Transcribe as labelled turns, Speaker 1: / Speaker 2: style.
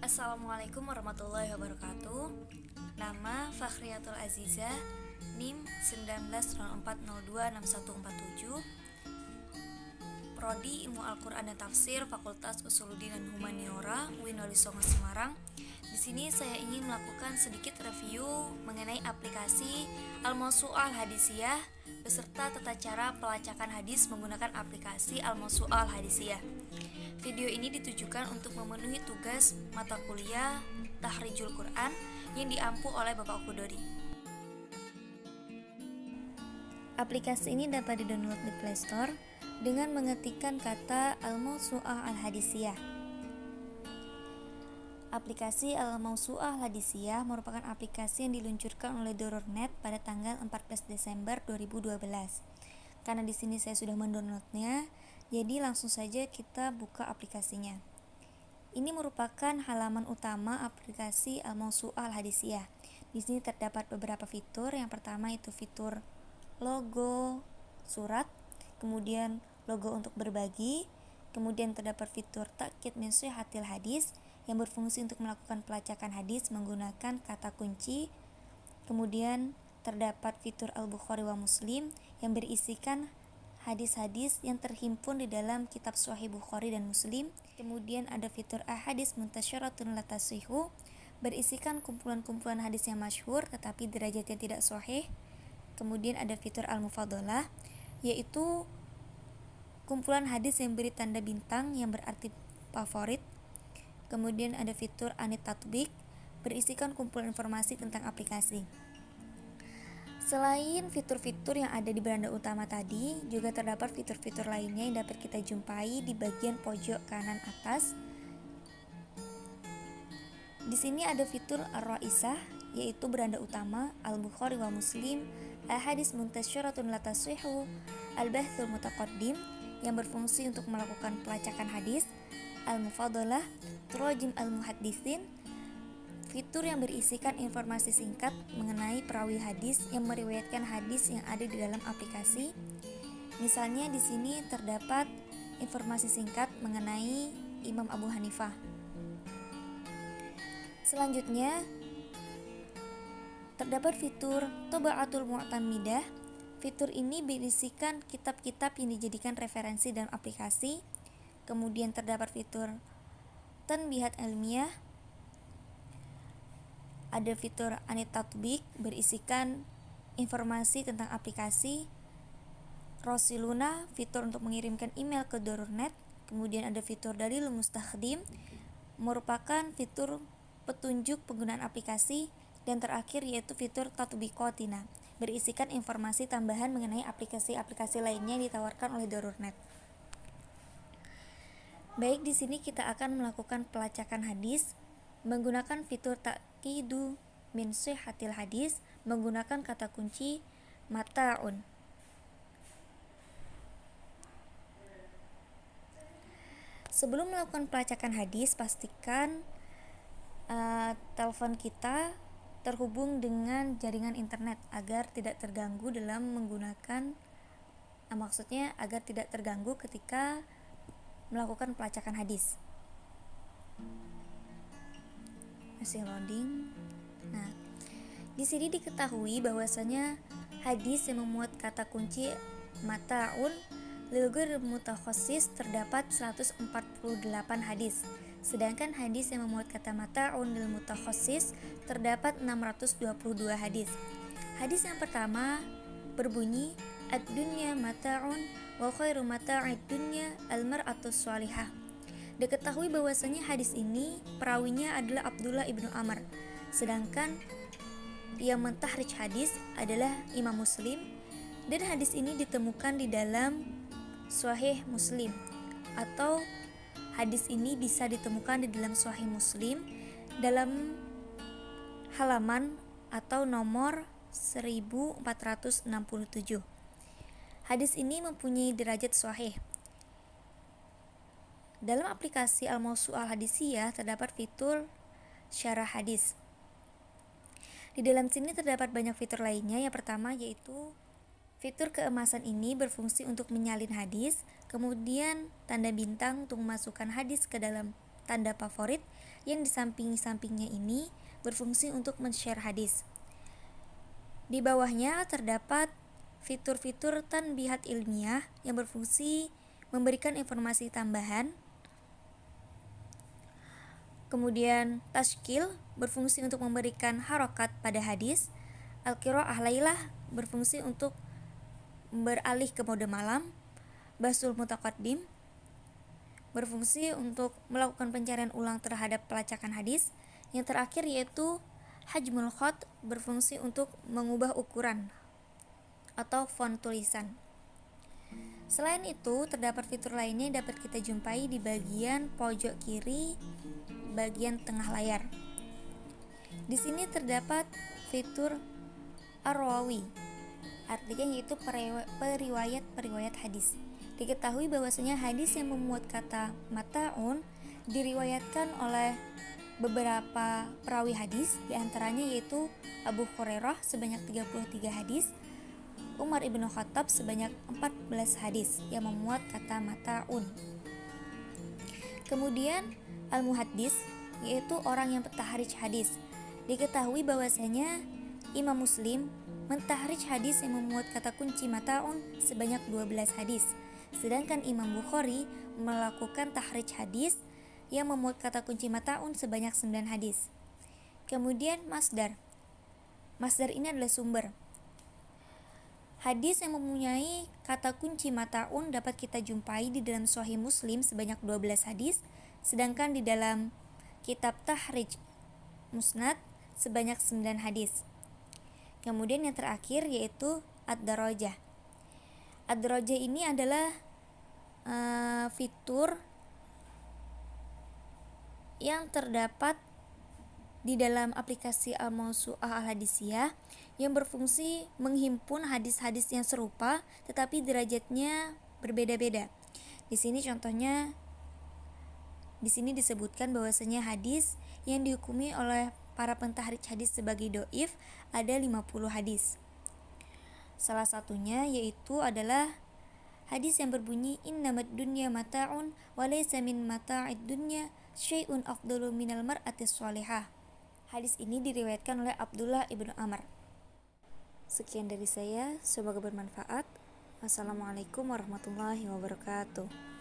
Speaker 1: Assalamualaikum warahmatullahi wabarakatuh. Nama Fakhriyatul Azizah, NIM 1904026147, Prodi Ilmu Al-Quran dan Tafsir, Fakultas Usuluddin dan Humaniora, UIN Walisongo Semarang. Di sini saya ingin melakukan sedikit review mengenai aplikasi Al-Mawsu'ah Al-Hadisiyah beserta tata cara pelacakan hadis menggunakan aplikasi Al-Mawsu'ah Al-Hadisiyah. Video ini ditujukan untuk memenuhi tugas mata kuliah Tahrijul Quran yang diampu oleh Bapak Khudori. Aplikasi ini dapat didownload di Play Store dengan mengetikkan kata Al-Mawsu'ah Al-Hadisiyah. Aplikasi Al-Mawsu'ah Al-Hadisiyah merupakan aplikasi yang diluncurkan oleh Dorornet pada tanggal 14 Desember 2012. Karena di sini saya sudah mendownloadnya, jadi langsung saja kita buka aplikasinya. Ini merupakan halaman utama aplikasi Al-Mawsu'ah Al-Hadisiyah. Di sini terdapat beberapa fitur. Yang pertama itu fitur logo surat, kemudian logo untuk berbagi, kemudian terdapat fitur takkid min shihhatil hadis yang berfungsi untuk melakukan pelacakan hadis menggunakan kata kunci. Kemudian terdapat fitur Al-Bukhari wa Muslim yang berisikan hadis-hadis yang terhimpun di dalam kitab Sahih Bukhari dan Muslim. Kemudian ada fitur Ahadits Muntasyaratun la tasihhu, berisikan kumpulan-kumpulan hadis yang masyhur tetapi derajatnya tidak sahih. Kemudian ada fitur Al-Mufadalah, yaitu kumpulan hadis yang beri tanda bintang yang berarti favorit. Kemudian ada fitur Anit Tatbik, berisikan kumpulan informasi tentang aplikasi. Selain fitur-fitur yang ada di beranda utama tadi, juga terdapat fitur-fitur lainnya yang dapat kita jumpai di bagian pojok kanan atas. Di sini ada fitur Ar-Ra'isah, yaitu beranda utama, Al-Bukhari wa Muslim, Ahadits Muntasyaratun la tasihhu, Al-Bahthul Mutaqaddim yang berfungsi untuk melakukan pelacakan hadis, Al-Mufadalah, Turajim Al-Muhaddisin, fitur yang berisikan informasi singkat mengenai perawi hadis yang meriwayatkan hadis yang ada di dalam aplikasi. Misalnya di sini terdapat informasi singkat mengenai Imam Abu Hanifah. Selanjutnya terdapat fitur Toba'atul Mu'tamidah. Fitur ini berisikan kitab-kitab yang dijadikan referensi dalam aplikasi. Kemudian terdapat fitur Tanbihat Ilmiah. Ada fitur Anit Tatbik, berisikan informasi tentang aplikasi. Rosiluna, fitur untuk mengirimkan email ke Dorornet. Kemudian ada fitur Dalilul Mustakhdim, merupakan fitur petunjuk penggunaan aplikasi. Dan terakhir yaitu fitur Tatbikotina, berisikan informasi tambahan mengenai aplikasi-aplikasi lainnya yang ditawarkan oleh Dorornet. Baik, di sini kita akan melakukan pelacakan hadis menggunakan fitur takkidu min shihhatil hadis menggunakan kata kunci mata'un. Sebelum melakukan pelacakan hadis, pastikan telepon kita terhubung dengan jaringan internet agar tidak terganggu dalam menggunakan maksudnya agar tidak terganggu ketika melakukan pelacakan hadis. Masih loading. Nah, di sini diketahui bahwasanya hadis yang memuat kata kunci mata'un lil ghairil mutakhassis terdapat 148 hadis. Sedangkan hadis yang memuat kata mata'un lil mutakhassis terdapat 622 hadis. Hadis yang pertama berbunyi ad-dunya mata'un wa khairu mata'id dunya al-mar'atus shalihah. Diketahui bahwasanya hadis ini perawinya adalah Abdullah ibnu Amr, sedangkan yang mentahrij hadis adalah Imam Muslim, dan hadis ini ditemukan di dalam Sahih Muslim, atau hadis ini bisa ditemukan di dalam Sahih Muslim dalam halaman atau nomor 1467. Hadis ini mempunyai derajat sahih. Dalam aplikasi Al-Mawsu'ah Al-Hadisiyah terdapat fitur syarah hadis. Di dalam sini terdapat banyak fitur lainnya. Yang pertama yaitu fitur keemasan ini berfungsi untuk menyalin hadis, kemudian tanda bintang untuk memasukkan hadis ke dalam tanda favorit yang di samping-sampingnya ini berfungsi untuk men-share hadis. Di bawahnya terdapat fitur-fitur tanbihat ilmiah yang berfungsi memberikan informasi tambahan. Kemudian tashkil berfungsi untuk memberikan harokat pada hadis. Al-qiraah lailah berfungsi untuk beralih ke mode malam. Basul mutaqaddim berfungsi untuk melakukan pencarian ulang terhadap pelacakan hadis. Yang terakhir yaitu hajmul khat berfungsi untuk mengubah ukuran atau font tulisan. Selain itu, terdapat fitur lainnya yang dapat kita jumpai di bagian pojok kiri bagian tengah layar. Di sini terdapat fitur ar-rawi, artinya yaitu periwayat hadis. Diketahui bahwasanya hadis yang memuat kata mata'un diriwayatkan oleh beberapa perawi hadis, diantaranya yaitu Abu Hurairah sebanyak 33 hadis, Umar ibn Khattab sebanyak 14 hadis yang memuat kata mata'un. Kemudian al-muhaddis yaitu orang yang mentahrij hadis. Diketahui bahwasanya Imam Muslim mentahrij hadis yang memuat kata kunci mata'un sebanyak 12 hadis. Sedangkan Imam Bukhari melakukan tahrij hadis yang memuat kata kunci mata'un sebanyak 9 hadis. Kemudian masdar. Masdar ini adalah sumber. Hadis yang mempunyai kata kunci mata'un dapat kita jumpai di dalam Sahih Muslim sebanyak 12 hadis, sedangkan di dalam kitab Tahrij Musnad sebanyak 9 hadis. Kemudian yang terakhir yaitu ad-darajah. Ad-darajah ini adalah fitur yang terdapat di dalam aplikasi Al-Mawsu'ah Al-Hadisiyah yang berfungsi menghimpun hadis-hadis yang serupa tetapi derajatnya berbeda-beda. Di sini contohnya disebutkan bahwasanya hadis yang dihukumi oleh para pentahrij hadis sebagai dhaif ada 50 hadis. Salah satunya yaitu adalah hadis yang berbunyi innamad dunya mata'un wa laysa min mata'id dunya syai'un afdalu minal mar'atis shalihah. Hadis ini diriwayatkan oleh Abdullah ibnu Amr. Sekian dari saya, semoga bermanfaat. Wassalamualaikum warahmatullahi wabarakatuh.